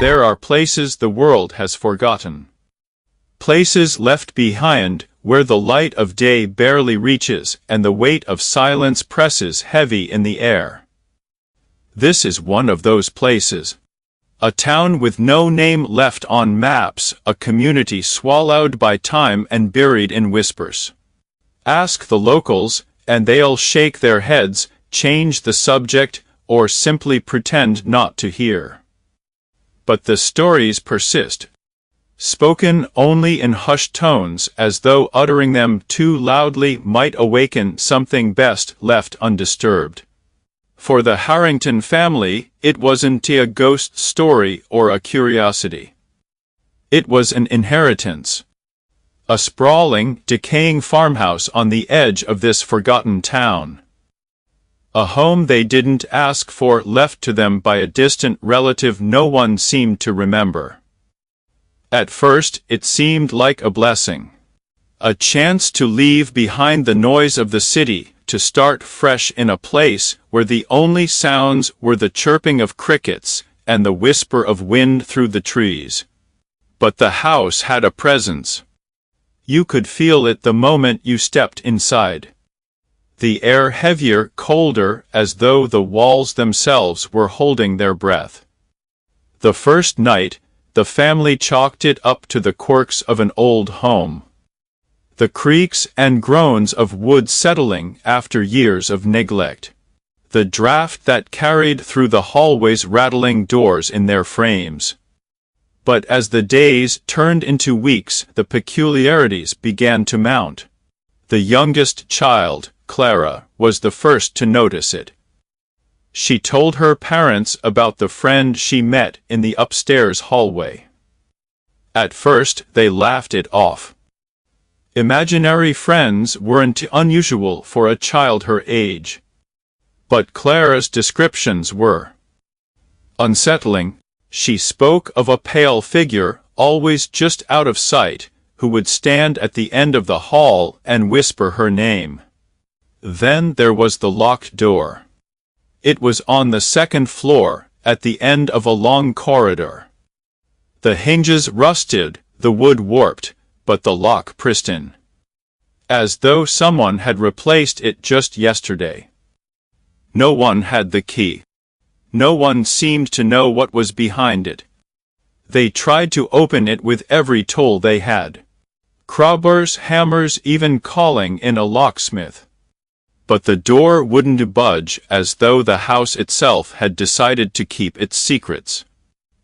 There are places the world has forgotten. Places left behind, where the light of day barely reaches and the weight of silence presses heavy in the air. This is one of those places. A town with no name left on maps, a community swallowed by time and buried in whispers. Ask the locals, and they'll shake their heads, change the subject, or simply pretend not to hear. But the stories persist, spoken only in hushed tones, as though uttering them too loudly might awaken something best left undisturbed. For the Harrington family, it wasn't a ghost story or a curiosity. It was an inheritance. A sprawling, decaying farmhouse on the edge of this forgotten town. A home they didn't ask for, left to them by a distant relative no one seemed to remember. At first, it seemed like a blessing. A chance to leave behind the noise of the city, to start fresh in a place where the only sounds were the chirping of crickets and the whisper of wind through the trees. But the house had a presence. You could feel it the moment you stepped inside. The air heavier, colder, as though the walls themselves were holding their breath. The first night, the family chalked it up to the quirks of an old home. The creaks and groans of wood settling after years of neglect. The draft that carried through the hallways, rattling doors in their frames. But as the days turned into weeks, the peculiarities began to mount. The youngest child, Clara, was the first to notice it. She told her parents about the friend she met in the upstairs hallway. At first, they laughed it off. Imaginary friends weren't unusual for a child her age. But Clara's descriptions were unsettling. She spoke of a pale figure, always just out of sight, who would stand at the end of the hall and whisper her name. Then there was the locked door. It was on the second floor, at the end of a long corridor. The hinges rusted, the wood warped, but the lock pristine. As though someone had replaced it just yesterday. No one had the key. No one seemed to know what was behind it. They tried to open it with every tool they had. Crowbars, hammers, even calling in a locksmith. But the door wouldn't budge, as though the house itself had decided to keep its secrets.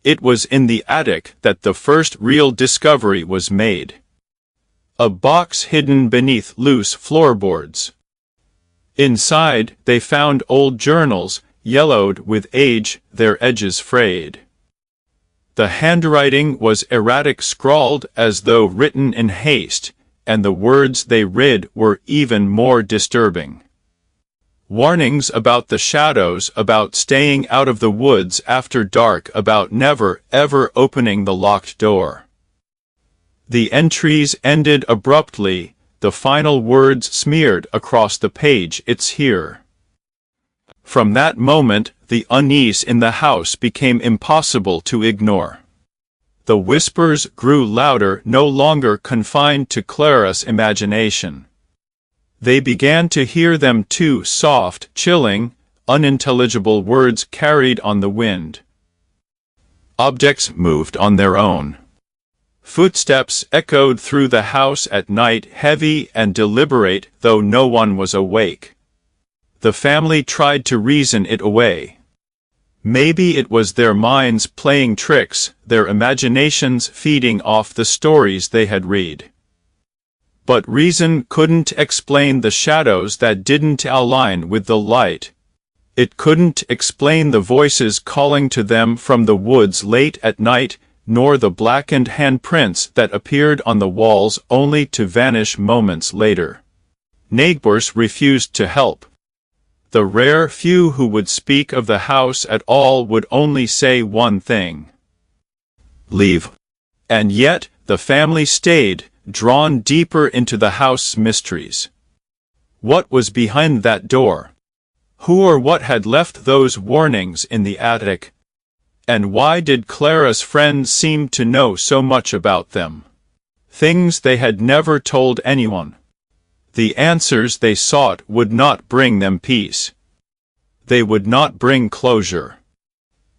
It was in the attic that the first real discovery was made. A box hidden beneath loose floorboards. Inside, they found old journals, yellowed with age, their edges frayed. The handwriting was erratic, scrawled as though written in haste, and the words they read were even more disturbing. Warnings about the shadows, about staying out of the woods after dark, about never, ever opening the locked door. The entries ended abruptly, the final words smeared across the page, "It's here." From that moment, the unease in the house became impossible to ignore. The whispers grew louder, no longer confined to Clara's imagination. They began to hear them too, soft, chilling, unintelligible words carried on the wind. Objects moved on their own. Footsteps echoed through the house at night, heavy and deliberate, though no one was awake. The family tried to reason it away. Maybe it was their minds playing tricks, their imaginations feeding off the stories they had read. But reason couldn't explain the shadows that didn't align with the light. It couldn't explain the voices calling to them from the woods late at night, nor the blackened handprints that appeared on the walls only to vanish moments later. Neighbors refused to help. The rare few who would speak of the house at all would only say one thing: leave. And yet, the family stayed, drawn deeper into the house's mysteries. What was behind that door? Who or what had left those warnings in the attic? And why did Clara's friends seem to know so much about them? Things they had never told anyone. The answers they sought would not bring them peace. They would not bring closure.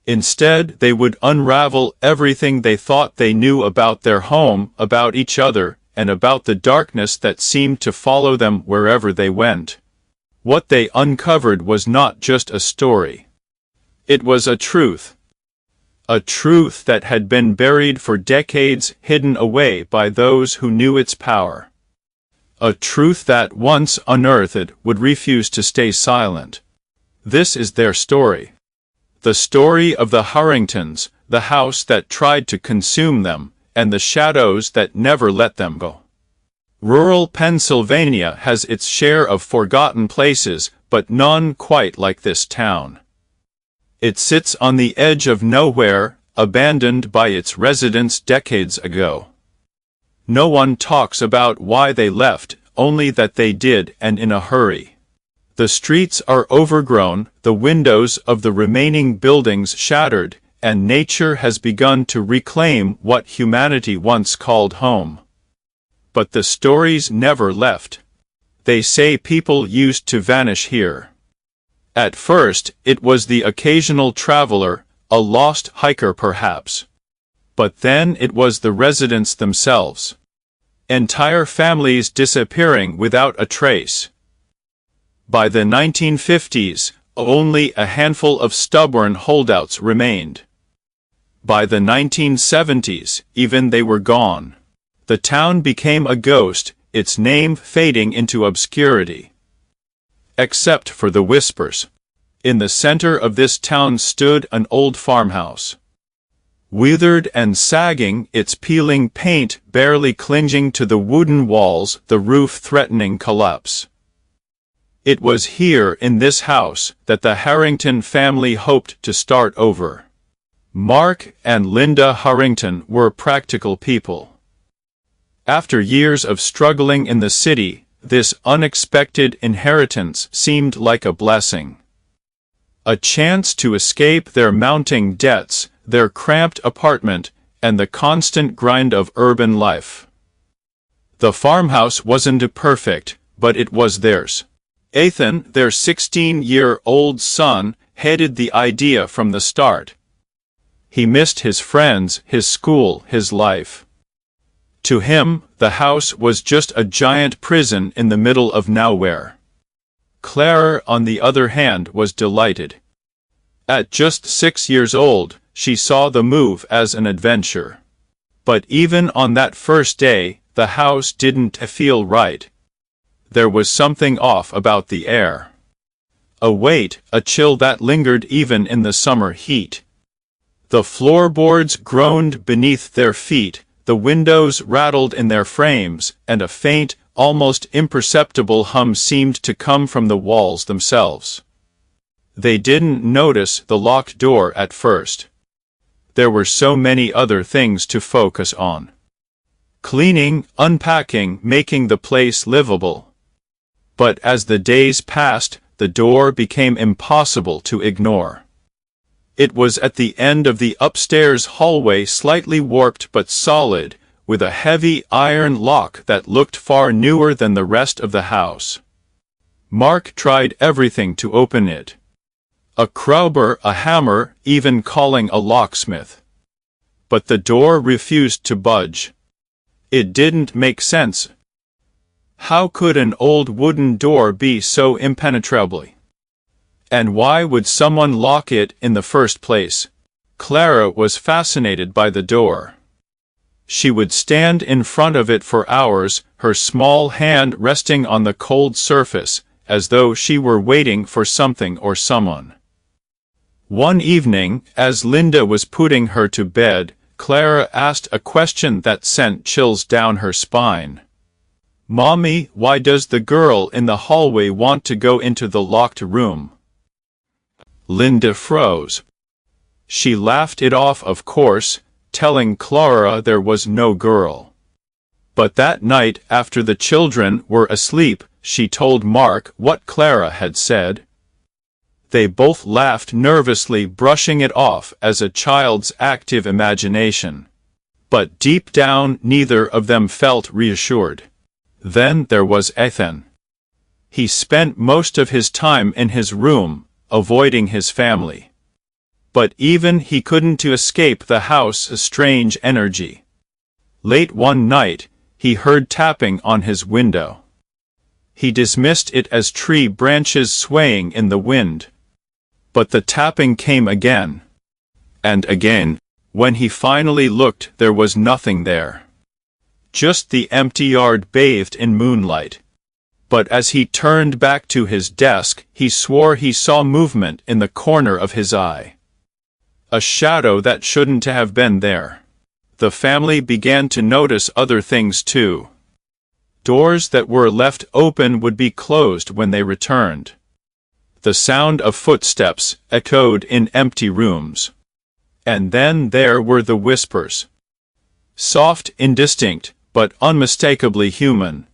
Instead, they would unravel everything they thought they knew about their home, about each other, and about the darkness that seemed to follow them wherever they went. What they uncovered was not just a story. It was a truth. A truth that had been buried for decades, hidden away by those who knew its power. A truth that, once unearthed, would refuse to stay silent. This is their story. The story of the Harringtons, the house that tried to consume them, and the shadows that never let them go. Rural Pennsylvania has its share of forgotten places, but none quite like this town. It sits on the edge of nowhere, abandoned by its residents decades ago. No one talks about why they left, only that they did, and in a hurry. The streets are overgrown, the windows of the remaining buildings shattered, and nature has begun to reclaim what humanity once called home. But the stories never left. They say people used to vanish here. At first, it was the occasional traveler, a lost hiker perhaps. But then it was the residents themselves. Entire families disappearing without a trace. By the 1950s, only a handful of stubborn holdouts remained. By the 1970s, even they were gone. The town became a ghost, its name fading into obscurity. Except for the whispers. In the center of this town stood an old farmhouse. Withered and sagging, its peeling paint barely clinging to the wooden walls, the roof threatening collapse. It was here in this house that the Harrington family hoped to start over. Mark and Linda Harrington were practical people. After years of struggling in the city, this unexpected inheritance seemed like a blessing. A chance to escape their mounting debts, their cramped apartment, and the constant grind of urban life. The farmhouse wasn't perfect, but it was theirs. Ethan, their 16-year-old son, headed the idea from the start. He missed his friends, his school, his life. To him, the house was just a giant prison in the middle of nowhere. Clara, on the other hand, was delighted. At just 6 years old, she saw the move as an adventure. But even on that first day, the house didn't feel right. There was something off about the air. A weight, a chill that lingered even in the summer heat. The floorboards groaned beneath their feet, the windows rattled in their frames, and a faint, almost imperceptible hum seemed to come from the walls themselves. They didn't notice the locked door at first. There were so many other things to focus on. Cleaning, unpacking, making the place livable. But as the days passed, the door became impossible to ignore. It was at the end of the upstairs hallway, slightly warped but solid, with a heavy iron lock that looked far newer than the rest of the house. Mark tried everything to open it. A crowbar, a hammer, even calling a locksmith. But the door refused to budge. It didn't make sense. How could an old wooden door be so impenetrable? And why would someone lock it in the first place? Clara was fascinated by the door. She would stand in front of it for hours, her small hand resting on the cold surface, as though she were waiting for something or someone. One evening, as Linda was putting her to bed, Clara asked a question that sent chills down her spine. "Mommy, why does the girl in the hallway want to go into the locked room?" Linda froze. She laughed it off, of course, telling Clara there was no girl. But that night, after the children were asleep, she told Mark what Clara had said. They both laughed nervously, brushing it off as a child's active imagination. But deep down, neither of them felt reassured. Then there was Ethan. He spent most of his time in his room, avoiding his family. But even he couldn't escape the house's strange energy. Late one night, he heard tapping on his window. He dismissed it as tree branches swaying in the wind. But the tapping came again. And again. When he finally looked, there was nothing there. Just the empty yard bathed in moonlight. But as he turned back to his desk, he swore he saw movement in the corner of his eye. A shadow that shouldn't have been there. The family began to notice other things too. Doors that were left open would be closed when they returned. The sound of footsteps echoed in empty rooms. And then there were the whispers. Soft, indistinct, but unmistakably human.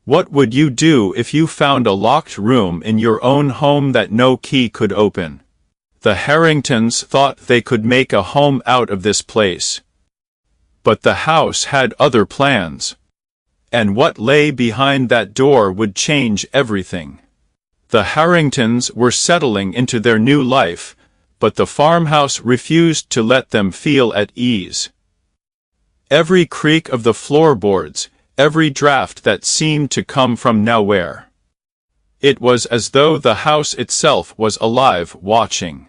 What would you do if you found a locked room in your own home that no key could open? The Harringtons thought they could make a home out of this place. But the house had other plans. And what lay behind that door would change everything. The Harringtons were settling into their new life, but the farmhouse refused to let them feel at ease. Every creak of the floorboards, every draft that seemed to come from nowhere. It was as though the house itself was alive, watching.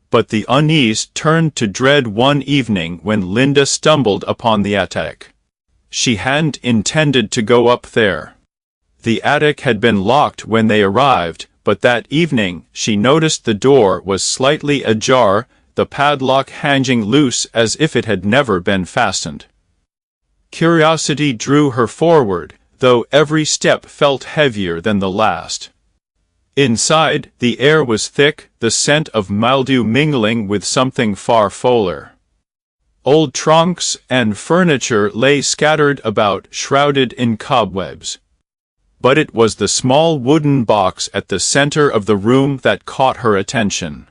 But the unease turned to dread one evening when Linda stumbled upon the attic. She hadn't intended to go up there. The attic had been locked when they arrived, but that evening she noticed the door was slightly ajar, the padlock hanging loose as if it had never been fastened. Curiosity drew her forward, though every step felt heavier than the last. Inside, the air was thick, the scent of mildew mingling with something far fuller. Old trunks and furniture lay scattered about, shrouded in cobwebs. But it was the small wooden box at the center of the room that caught her attention.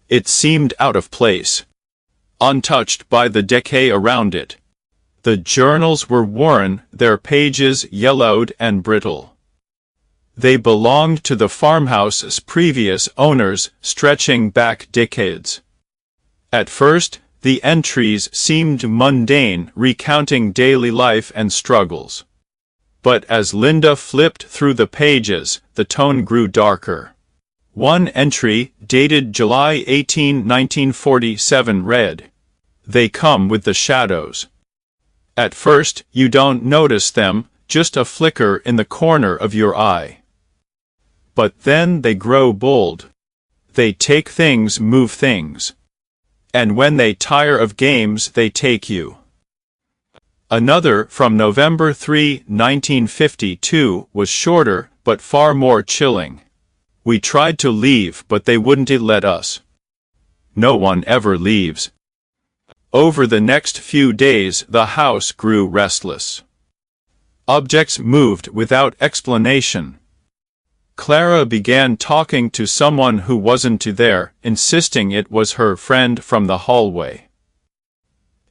It seemed out of place, untouched by the decay around it. The journals were worn, their pages yellowed and brittle. They belonged to the farmhouse's previous owners, stretching back decades. At first, the entries seemed mundane, recounting daily life and struggles. But as Linda flipped through the pages, the tone grew darker. One entry, dated July 18, 1947, read, "They come with the shadows. At first, you don't notice them, just a flicker in the corner of your eye. But then they grow bold. They take things, move things. And when they tire of games, they take you." Another, from November 3, 1952, was shorter, but far more chilling. "We tried to leave, but they wouldn't let us. No one ever leaves." Over the next few days, the house grew restless. Objects moved without explanation. Clara began talking to someone who wasn't there, insisting it was her friend from the hallway.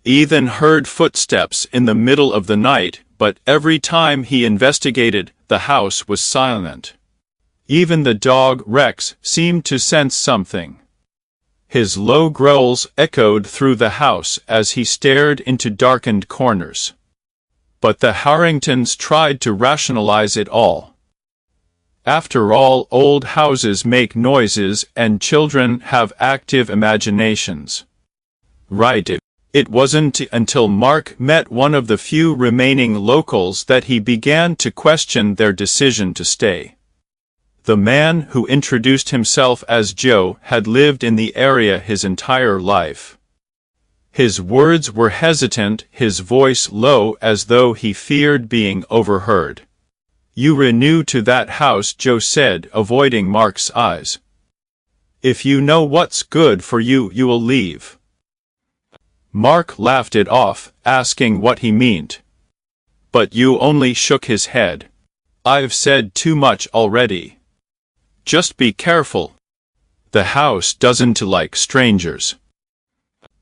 Ethan heard footsteps in the middle of the night, but every time he investigated, the house was silent. Even the dog Rex seemed to sense something. His low growls echoed through the house as he stared into darkened corners. But the Harringtons tried to rationalize it all. After all, old houses make noises and children have active imaginations. Right. It wasn't until Mark met one of the few remaining locals that he began to question their decision to stay. The man who introduced himself as Joe had lived in the area his entire life. His words were hesitant, his voice low as though he feared being overheard. "You are new to that house," Joe said, avoiding Mark's eyes. "If you know what's good for you, you will leave." Mark laughed it off, asking what he meant. But you only shook his head. "I've said too much already. Just be careful," The house doesn't like strangers.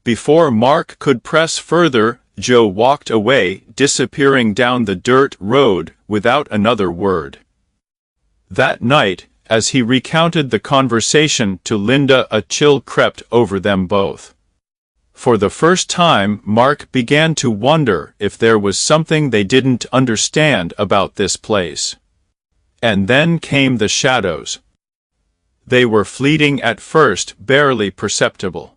Before Mark could press further, Joe walked away, disappearing down the dirt road without another word. That night, as he recounted the conversation to Linda, a chill crept over them both. For the first time, Mark began to wonder if there was something they didn't understand about this place. And then came the shadows. They were fleeting at first, barely perceptible.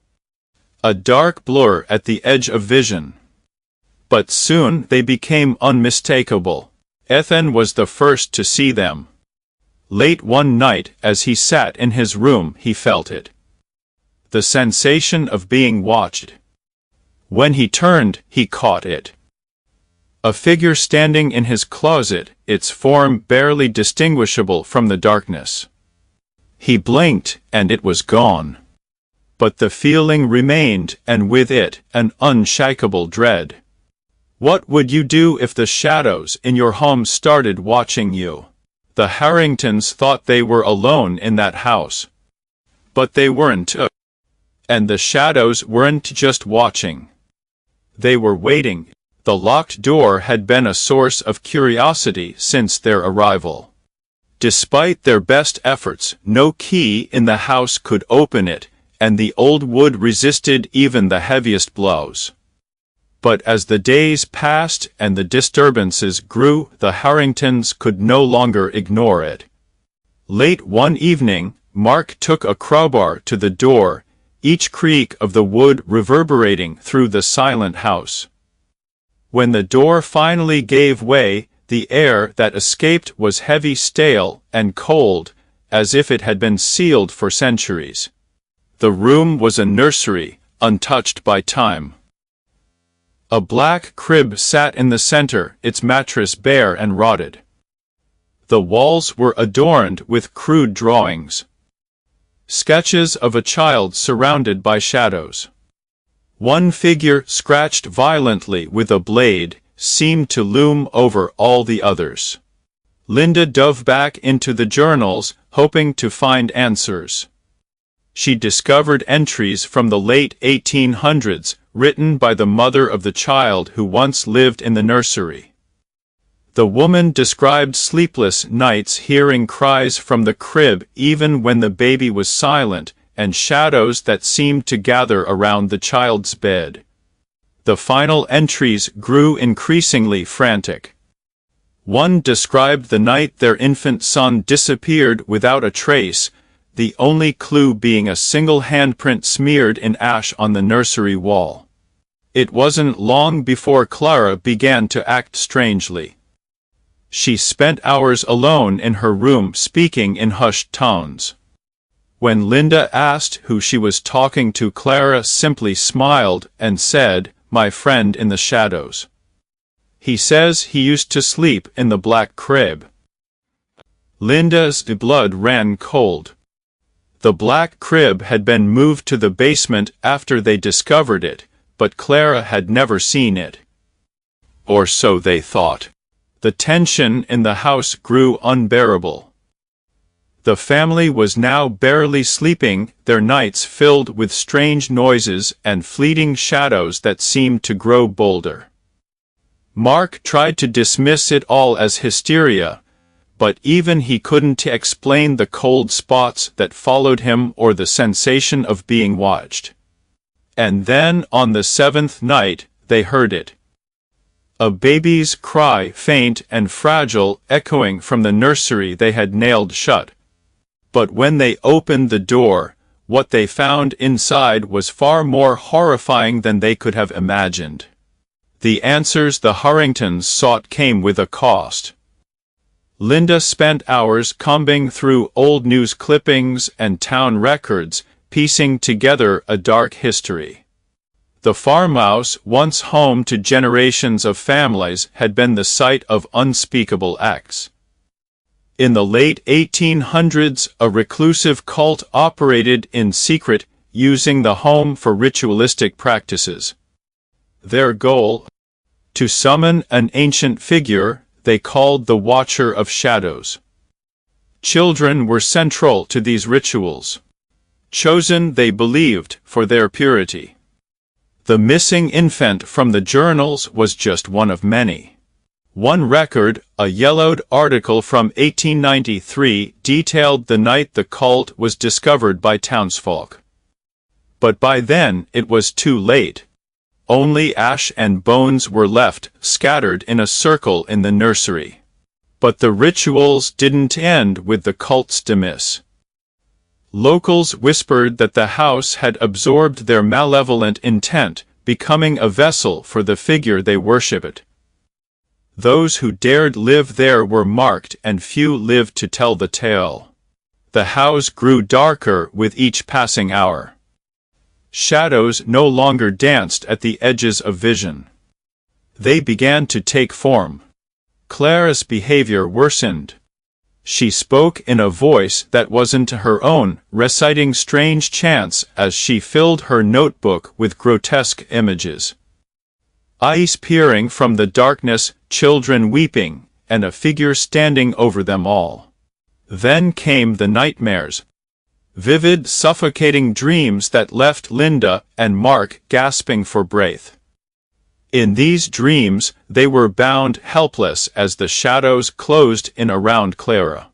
A dark blur at the edge of vision. But soon they became unmistakable. Ethan was the first to see them. Late one night, as he sat in his room, he felt it. The sensation of being watched. When he turned, he caught it. A figure standing in his closet, its form barely distinguishable from the darkness. He blinked, and it was gone. But the feeling remained, and with it, an unshakable dread. What would you do if the shadows in your home started watching you? The Harringtons thought they were alone in that house. But they weren't. And the shadows weren't just watching. They were waiting. The locked door had been a source of curiosity since their arrival. Despite their best efforts, no key in the house could open it, and the old wood resisted even the heaviest blows. But as the days passed and the disturbances grew, the Harringtons could no longer ignore it. Late one evening, Mark took a crowbar to the door, each creak of the wood reverberating through the silent house. When the door finally gave way, the air that escaped was heavy, stale, and cold, as if it had been sealed for centuries. The room was a nursery, untouched by time. A black crib sat in the center, its mattress bare and rotted. The walls were adorned with crude drawings. Sketches of a child surrounded by shadows. One figure, scratched violently with a blade, seemed to loom over all the others. Linda dove back into the journals, hoping to find answers. She discovered entries from the late 1800s, written by the mother of the child who once lived in the nursery. The woman described sleepless nights, hearing cries from the crib even when the baby was silent, and shadows that seemed to gather around the child's bed. The final entries grew increasingly frantic. One described the night their infant son disappeared without a trace, the only clue being a single handprint smeared in ash on the nursery wall. It wasn't long before Clara began to act strangely. She spent hours alone in her room, speaking in hushed tones. When Linda asked who she was talking to, Clara simply smiled and said, "My friend in the shadows. He says he used to sleep in the black crib." Linda's blood ran cold. The black crib had been moved to the basement after they discovered it, but Clara had never seen it. Or so they thought. The tension in the house grew unbearable. The family was now barely sleeping, their nights filled with strange noises and fleeting shadows that seemed to grow bolder. Mark tried to dismiss it all as hysteria, but even he couldn't explain the cold spots that followed him or the sensation of being watched. And then, on the seventh night, they heard it. A baby's cry, faint and fragile, echoing from the nursery they had nailed shut. But when they opened the door, what they found inside was far more horrifying than they could have imagined. The answers the Harringtons sought came with a cost. Linda spent hours combing through old news clippings and town records, piecing together a dark history. The farmhouse, once home to generations of families, had been the site of unspeakable acts. In the late 1800s, a reclusive cult operated in secret, using the home for ritualistic practices. Their goal? To summon an ancient figure they called the Watcher of Shadows. Children were central to these rituals. chosen, they believed, for their purity. The missing infant from the journals was just one of many. One record, a yellowed article from 1893, detailed the night the cult was discovered by townsfolk. But by then it was too late. Only ash and bones were left, scattered in a circle in the nursery. But the rituals didn't end with the cult's demise. Locals whispered that the house had absorbed their malevolent intent, becoming a vessel for the figure they worshipped. Those who dared live there were marked, and few lived to tell the tale. The house grew darker with each passing hour. Shadows no longer danced at the edges of vision. They began to take form. Clara's behavior worsened. She spoke in a voice that wasn't her own, reciting strange chants as she filled her notebook with grotesque images. Eyes peering from the darkness, children weeping, and a figure standing over them all. Then came the nightmares. Vivid, suffocating dreams that left Linda and Mark gasping for breath. In these dreams, they were bound helpless as the shadows closed in around Clara.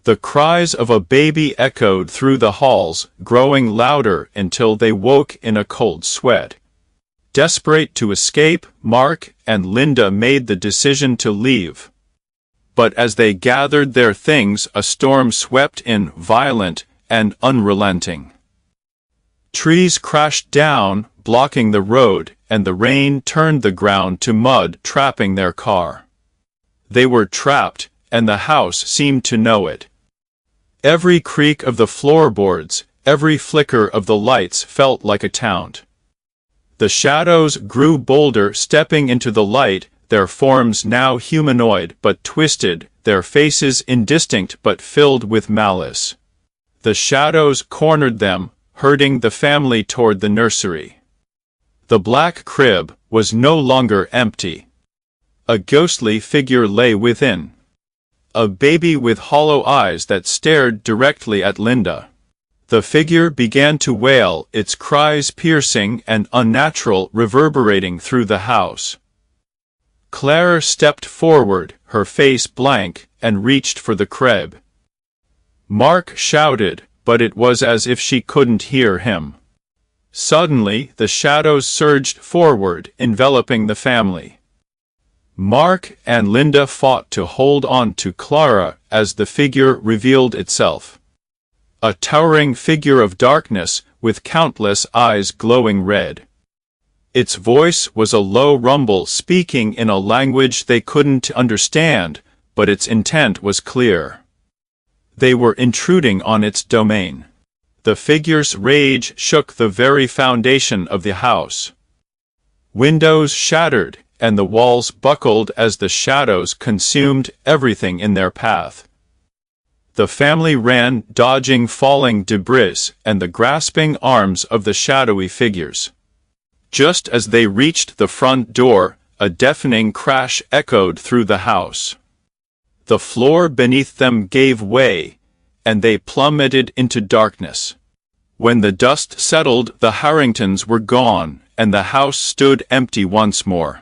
The cries of a baby echoed through the halls, growing louder until they woke in a cold sweat. Desperate to escape, Mark and Linda made the decision to leave. But as they gathered their things, a storm swept in, violent and unrelenting. Trees crashed down, blocking the road, and the rain turned the ground to mud, trapping their car. They were trapped, and the house seemed to know it. Every creak of the floorboards, every flicker of the lights felt like a taunt. The shadows grew bolder, stepping into the light, their forms now humanoid but twisted, their faces indistinct but filled with malice. The shadows cornered them, herding the family toward the nursery. The black crib was no longer empty. A ghostly figure lay within. A baby with hollow eyes that stared directly at Linda. The figure began to wail, its cries piercing and unnatural, reverberating through the house. Clara stepped forward, her face blank, and reached for the crib. Mark shouted, but it was as if she couldn't hear him. Suddenly, the shadows surged forward, enveloping the family. Mark and Linda fought to hold on to Clara as the figure revealed itself. A towering figure of darkness, with countless eyes glowing red. Its voice was a low rumble, speaking in a language they couldn't understand, but its intent was clear. They were intruding on its domain. The figure's rage shook the very foundation of the house. Windows shattered, and the walls buckled as the shadows consumed everything in their path. The family ran, dodging falling debris and the grasping arms of the shadowy figures. Just as they reached the front door, a deafening crash echoed through the house. The floor beneath them gave way, and they plummeted into darkness. When the dust settled, the Harringtons were gone, and the house stood empty once more.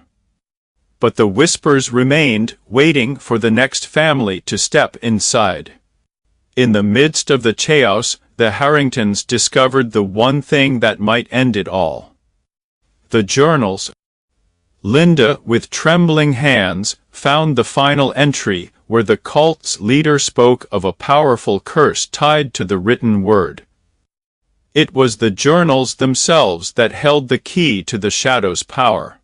But the whispers remained, waiting for the next family to step inside. In the midst of the chaos, the Harringtons discovered the one thing that might end it all. The journals. Linda, with trembling hands, found the final entry, where the cult's leader spoke of a powerful curse tied to the written word. It was the journals themselves that held the key to the shadow's power.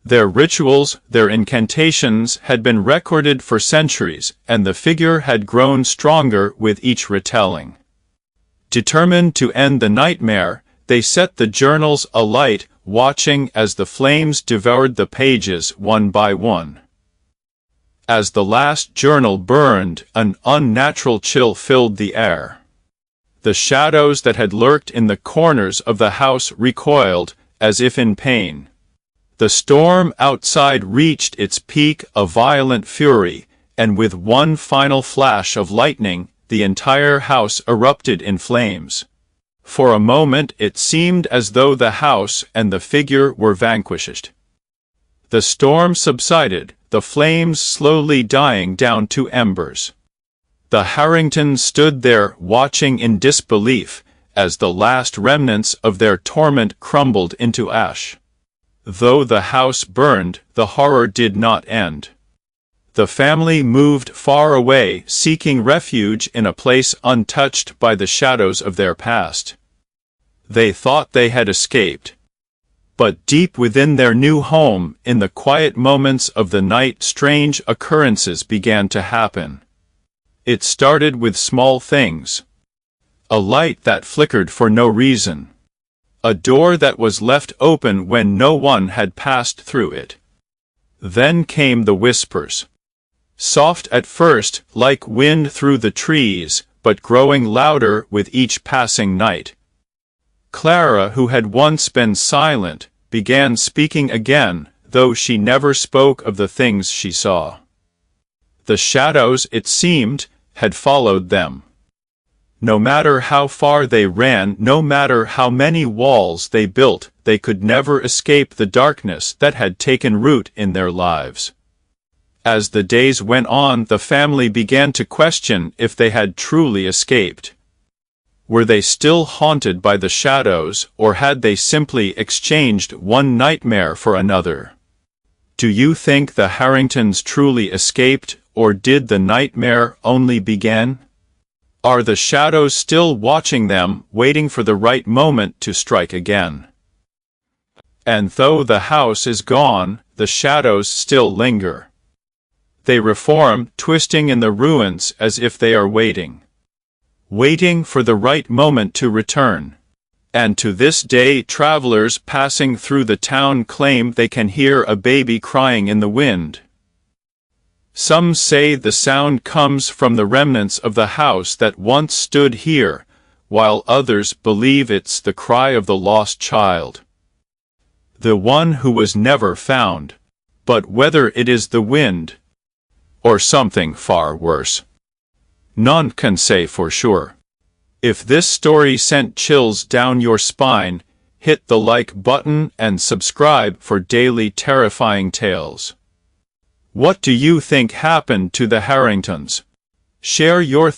Their rituals, their incantations had been recorded for centuries, and the figure had grown stronger with each retelling. Determined to end the nightmare, they set the journals alight, watching as the flames devoured the pages one by one. As the last journal burned, an unnatural chill filled the air. The shadows that had lurked in the corners of the house recoiled, as if in pain. The storm outside reached its peak, a violent fury, and with one final flash of lightning, the entire house erupted in flames. For a moment it seemed as though the house and the figure were vanquished. The storm subsided, the flames slowly dying down to embers. The Harringtons stood there watching in disbelief as the last remnants of their torment crumbled into ash. Though the house burned, the horror did not end. The family moved far away, seeking refuge in a place untouched by the shadows of their past. They thought they had escaped. But deep within their new home, in the quiet moments of the night, strange occurrences began to happen. It started with small things. A light that flickered for no reason. A door that was left open when no one had passed through it. Then came the whispers. Soft at first, like wind through the trees, but growing louder with each passing night. Clara, who had once been silent, began speaking again, though she never spoke of the things she saw. The shadows, it seemed, had followed them. No matter how far they ran, no matter how many walls they built, they could never escape the darkness that had taken root in their lives. As the days went on, the family began to question if they had truly escaped. Were they still haunted by the shadows, or had they simply exchanged one nightmare for another? Do you think the Harringtons truly escaped, or did the nightmare only begin? Are the shadows still watching them, waiting for the right moment to strike again? And though the house is gone, the shadows still linger. They reform, twisting in the ruins as if they are waiting. Waiting for the right moment to return. And to this day, travelers passing through the town claim they can hear a baby crying in the wind. Some say the sound comes from the remnants of the house that once stood here, while others believe it's the cry of the lost child. The one who was never found. But whether it is the wind, or something far worse, none can say for sure. If this story sent chills down your spine, hit the like button and subscribe for daily terrifying tales. What do you think happened to the Harringtons? Share your